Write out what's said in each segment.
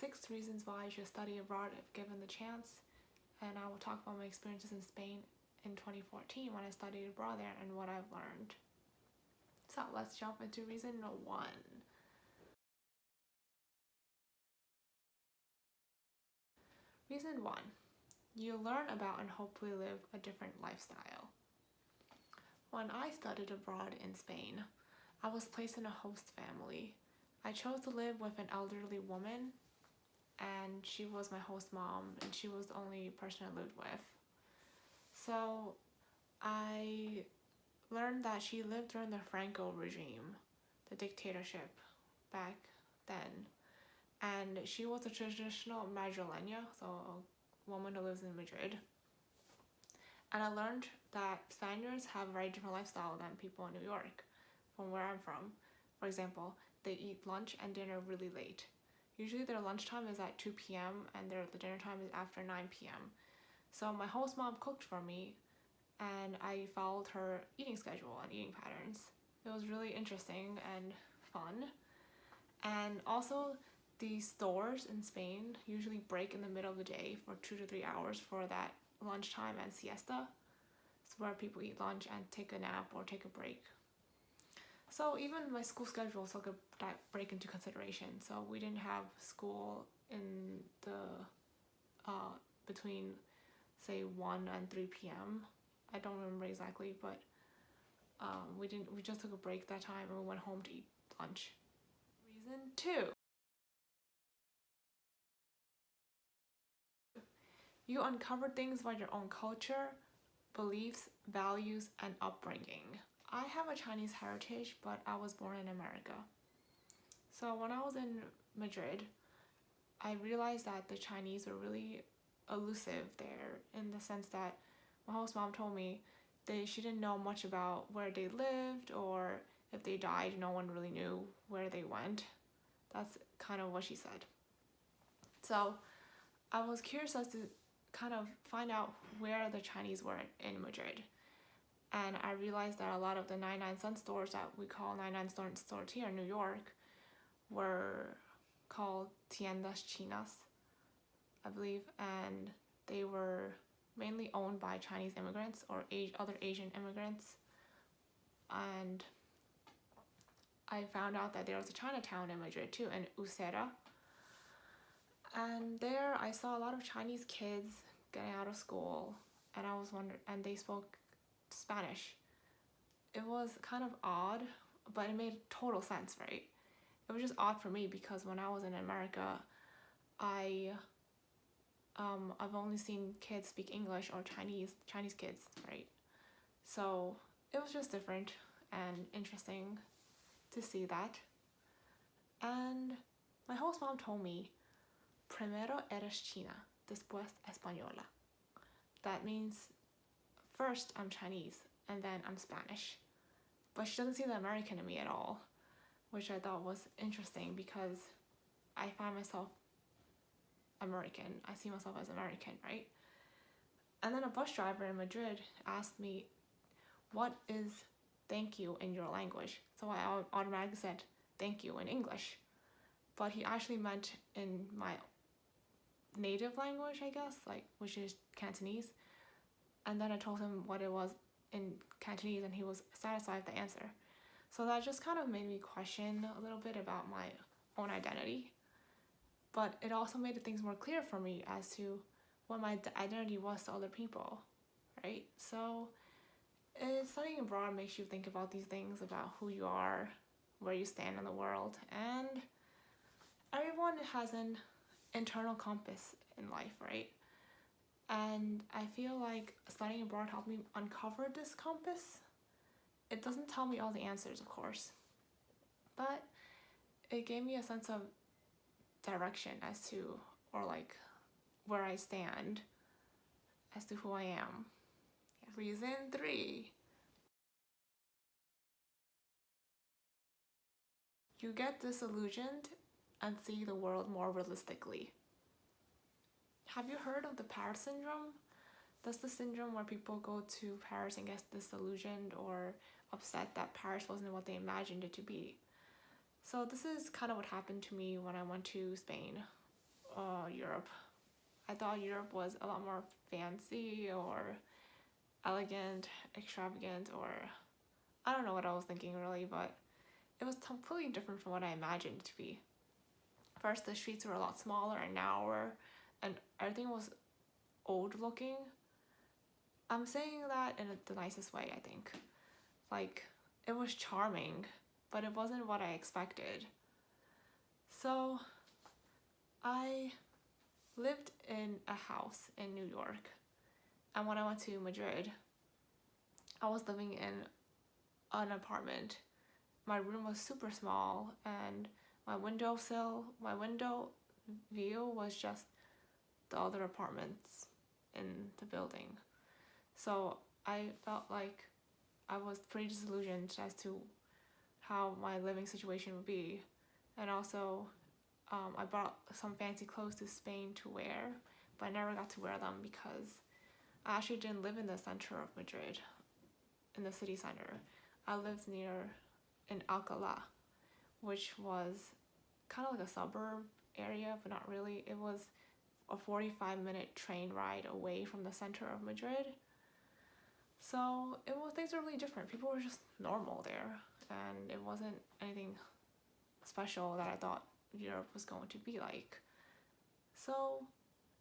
6 reasons why I should study abroad if given the chance. And I will talk about my experiences in Spain in 2014 when I studied abroad there and what I've learned. So let's jump into reason 1. Reason 1. You learn about and hopefully live a different lifestyle. When I studied abroad in Spain, I was placed in a host family. I chose to live with an elderly woman, and she was my host mom, and she was the only person I lived with. So I learned that she lived during the Franco regime, the dictatorship back then. And she was a traditional madrileña, so a woman who lives in Madrid. And I learned that Spaniards have a very different lifestyle than people in New York, from where I'm from. For example, they eat lunch and dinner really late. Usually their lunchtime is at 2 p.m. and the dinner time is after 9 p.m. So my host mom cooked for me, and I followed her eating schedule and eating patterns. It was really interesting and fun. And also, the stores in Spain usually break in the middle of the day for 2 to 3 hours for that lunchtime and siesta. It's where people eat lunch and take a nap or take a break. So even my school schedule took that break into consideration. So we didn't have school in the between say 1 and 3 p.m. I don't remember exactly, but we just took a break that time and we went home to eat lunch. Reason 2. You uncover things about your own culture, beliefs, values, and upbringing. I have a Chinese heritage, but I was born in America. So when I was in Madrid, I realized that the Chinese were really elusive there in the sense that my host mom told me she didn't know much about where they lived, or if they died, no one really knew where they went. That's kind of what she said. So I was curious as to kind of find out where the Chinese were in Madrid. And I realized that a lot of the 99-cent stores that we call 99-cent stores here in New York were called tiendas chinas, I believe, and they were mainly owned by Chinese immigrants or other Asian immigrants. And I found out that there was a Chinatown in Madrid too, in Usera. And there I saw a lot of Chinese kids getting out of school, and I was wondering, and they spoke Spanish. It was kind of odd, but it made total sense, right? It was just odd for me because when I was in America, I've only seen kids speak English or Chinese kids, right? So it was just different and interesting to see that. And my host mom told me, primero eres china, después española. That means first I'm Chinese and then I'm Spanish. But she doesn't see the American in me at all, which I thought was interesting because I find myself American. I see myself as American, right? And then a bus driver in Madrid asked me, what is thank you in your language? So I automatically said thank you in English. But he actually meant in my native language, I guess, which is Cantonese. And then I told him what it was in Cantonese, and he was satisfied with the answer. So that just kind of made me question a little bit about my own identity. But it also made things more clear for me as to what my identity was to other people, right? So studying abroad makes you think about these things, about who you are, where you stand in the world, and everyone has an internal compass in life, right? And I feel like studying abroad helped me uncover this compass. It doesn't tell me all the answers, of course, but it gave me a sense of direction as to, or where I stand as to who I am. Yeah. Reason 3. You get disillusioned and see the world more realistically. Have you heard of the Paris syndrome? That's the syndrome where people go to Paris and get disillusioned or upset that Paris wasn't what they imagined it to be. So this is kind of what happened to me when I went to Spain. Europe. I thought Europe was a lot more fancy or elegant, extravagant, or I don't know what I was thinking really, but it was completely different from what I imagined it to be. First, the streets were a lot smaller and narrower, and everything was old looking. I'm saying that in the nicest way, I think. Like, it was charming, but it wasn't what I expected. So, I lived in a house in New York, and when I went to Madrid, I was living in an apartment. My room was super small, and my window view was just the other apartments in the building. So I felt like I was pretty disillusioned as to how my living situation would be. And also, I brought some fancy clothes to Spain to wear, but I never got to wear them because I actually didn't live in the center of Madrid, in the city center. I lived in Alcalá, which was kind of like a suburb area, but not really. It was a 45-minute train ride away from the center of Madrid. So things were really different. People were just normal there, and it wasn't anything special that I thought Europe was going to be like. So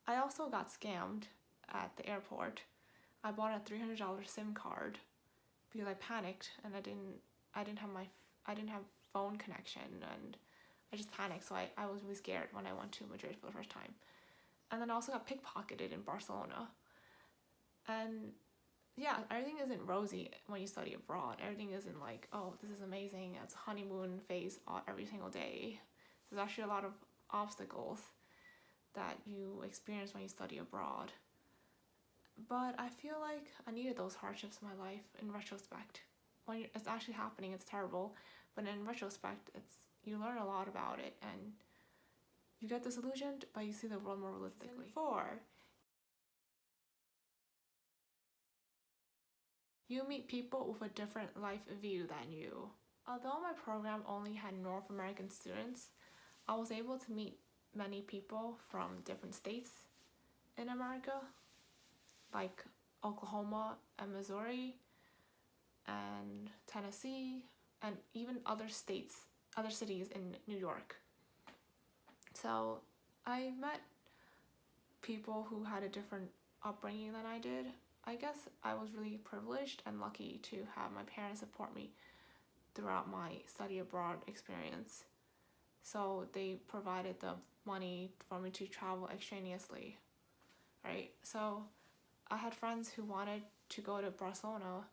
I also got scammed at the airport. I bought a $300 SIM card because I panicked and I didn't have phone connection, and I just panicked. So I was really scared when I went to Madrid for the first time. And then I also got pickpocketed in Barcelona. And yeah, everything isn't rosy when you study abroad. Everything isn't like, oh, this is amazing. It's honeymoon phase every single day. There's actually a lot of obstacles that you experience when you study abroad. But I feel like I needed those hardships in my life in retrospect. When it's actually happening, it's terrible. But in retrospect, you learn a lot about it, and you get disillusioned, but you see the world more realistically. 4. You meet people with a different life view than you. Although my program only had North American students, I was able to meet many people from different states in America, like Oklahoma and Missouri and Tennessee, and even other cities in New York. So I met people who had a different upbringing than I did. I guess I was really privileged and lucky to have my parents support me throughout my study abroad experience. So they provided the money for me to travel extraneously, right? So I had friends who wanted to go to Barcelona,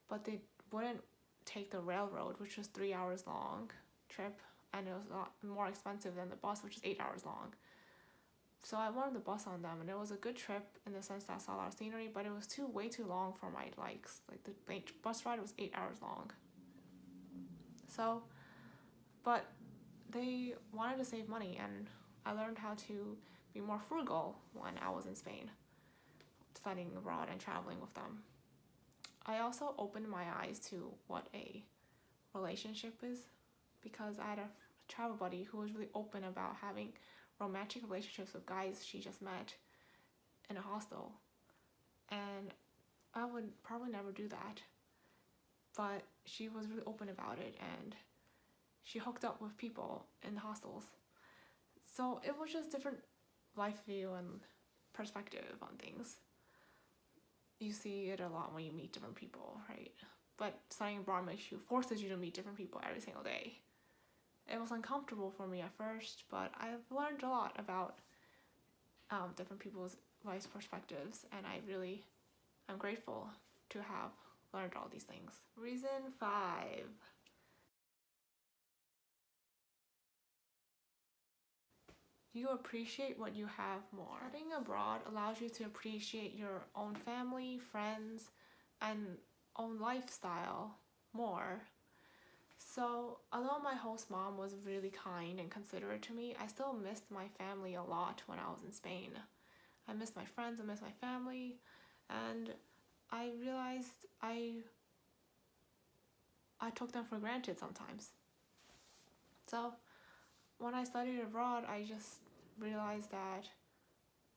but they wouldn't take the railroad, which was 3 hours long trip, and it was a lot more expensive than the bus, which is 8 hours long. So I wanted the bus on them, and it was a good trip in the sense that I saw a lot of scenery, but it was way too long for my likes. Like the bus ride was 8 hours long. So, but they wanted to save money, and I learned how to be more frugal when I was in Spain, studying abroad and traveling with them. I also opened my eyes to what a relationship is, because I had a travel buddy who was really open about having romantic relationships with guys she just met in a hostel. And I would probably never do that. But she was really open about it, and she hooked up with people in hostels. So it was just different life view and perspective on things. You see it a lot when you meet different people, right? But studying abroad forces you to meet different people every single day. It was uncomfortable for me at first, but I've learned a lot about different people's life perspectives, and I'm grateful to have learned all these things. Reason 5. You appreciate what you have more. Studying abroad allows you to appreciate your own family, friends, and own lifestyle more. So, although my host mom was really kind and considerate to me, I still missed my family a lot when I was in Spain. I missed my friends, I missed my family, and I realized I took them for granted sometimes. So, when I studied abroad, I just realized that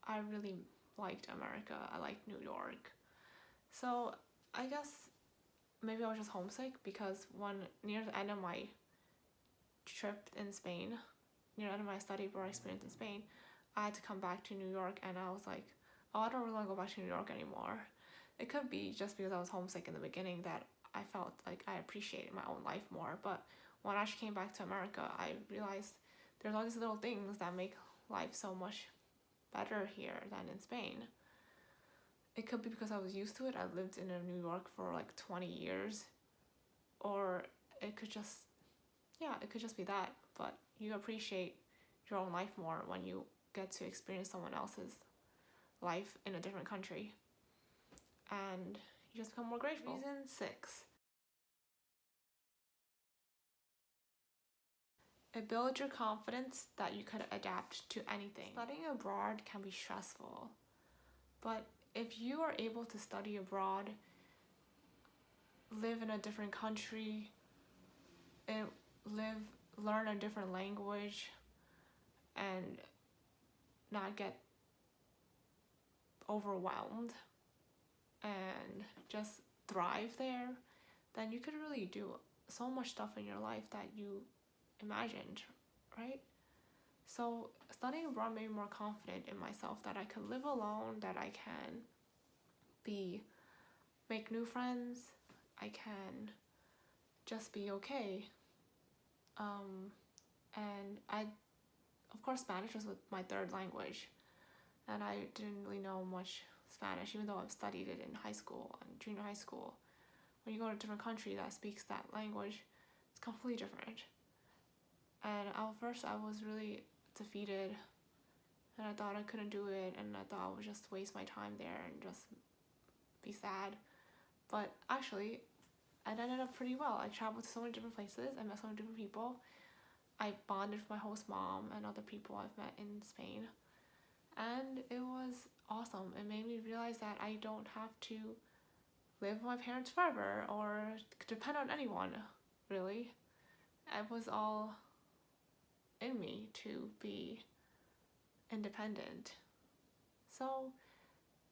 I really liked America. I liked New York. So I guess maybe I was just homesick because near the end of my trip in Spain, near the end of my study abroad experience in Spain, I had to come back to New York, and I was like, oh, I don't really want to go back to New York anymore. It could be just because I was homesick in the beginning that I felt like I appreciated my own life more. But when I actually came back to America, I realized there's all these little things that make life so much better here than in Spain. It could be because I was used to it. I lived in New York for like 20 years. Or it could just be that. But you appreciate your own life more when you get to experience someone else's life in a different country. And you just become more grateful. Reason 6. It builds your confidence that you could adapt to anything. Studying abroad can be stressful, but if you are able to study abroad, live in a different country, learn a different language, and not get overwhelmed and just thrive there, then you could really do so much stuff in your life that you imagined, right? So studying abroad made me more confident in myself that I could live alone, that I can make new friends, I can just be okay. And of course, Spanish was my third language, and I didn't really know much Spanish, even though I've studied it in high school and junior high school. When you go to a different country that speaks that language, it's completely different. And at first I was really defeated, and I thought I couldn't do it, and I thought I would just waste my time there and just be sad. But actually, it ended up pretty well. I traveled to so many different places, I met so many different people. I bonded with my host mom and other people I've met in Spain, and it was awesome. It made me realize that I don't have to live with my parents forever or depend on anyone, really. It was all in me to be independent. So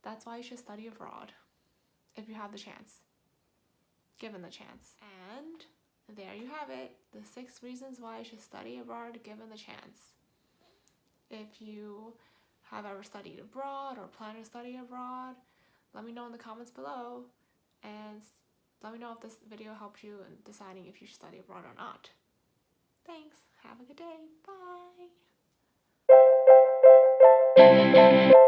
that's why you should study abroad if you have the chance, given the chance. And there you have it, the 6 reasons why you should study abroad given the chance. If you have ever studied abroad or plan to study abroad, let me know in the comments below, and let me know if this video helped you in deciding if you should study abroad or not. Thanks. Have a good day. Bye.